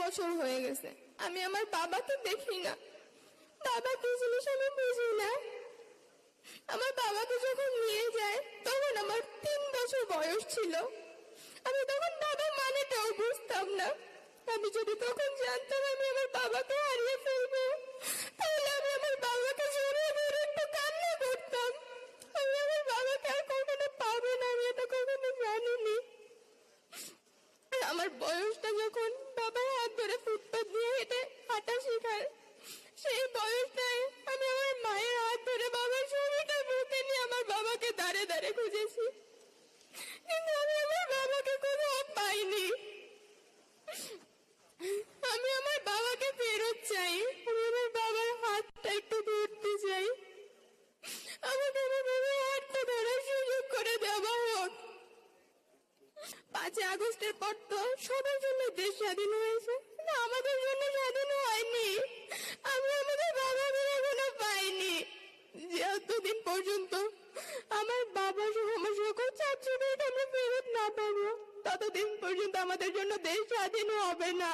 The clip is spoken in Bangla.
বছর হয়ে গেছে, আমি আমার বাবাকে দেখি না। বাবা কি জিনিস আমি বুঝি না। আমার বাবাকে যখন নিয়ে যায় তখন আমার 3 বছর বয়স ছিল। আমি তখন বাবা মানেটাও বুঝতাম না। আমি যদি তখন জানতাম আমি আমার বাবাকে হারিয়ে ফেলবো, তাহলে আমি আমার বাবাকে জড়িয়ে ধরে একটু কান্না করতাম। আমি আমার বাবাকে আর কখনো পাবো না, আমি এটা কখনো জানিনি। আমার বয়সটা যখন বাবার হাত ধরে ফুটপাত দিয়ে হেঁটে হাঁটা শেখার, সেই বয়সটায় আমি আমার মায়ের হাত ধরে বাবার শরীরটা বুকে নিয়ে আমার বাবাকে দাঁড়ে দাঁড়ে খুঁজেছি, কিন্তু আমি আমার বাবাকে কোথাও পাইনি। আমি আমার বাবাকে ফেরত চাই, আমি আমার বাবার হাতটা একটু ধরতে চাই। আমাকে আমার বাবার হাতটা ধরার সুযোগ করে দেওয়া হোক। 5 আগস্টের পর তো সবার জন্য দেশ স্বাধীন হয়েছে, না আমাদের জন্য স্বাধীন হয়নি। আমি আমাদের বাবাকে এখনো পাইনি। যতদিন পর্যন্ত আমার বাবা সহ আমার সকল ছাত্রদের আমরা ফেরত না পাবো, ততদিন পর্যন্ত আমাদের জন্য দেশ স্বাধীন হবে না।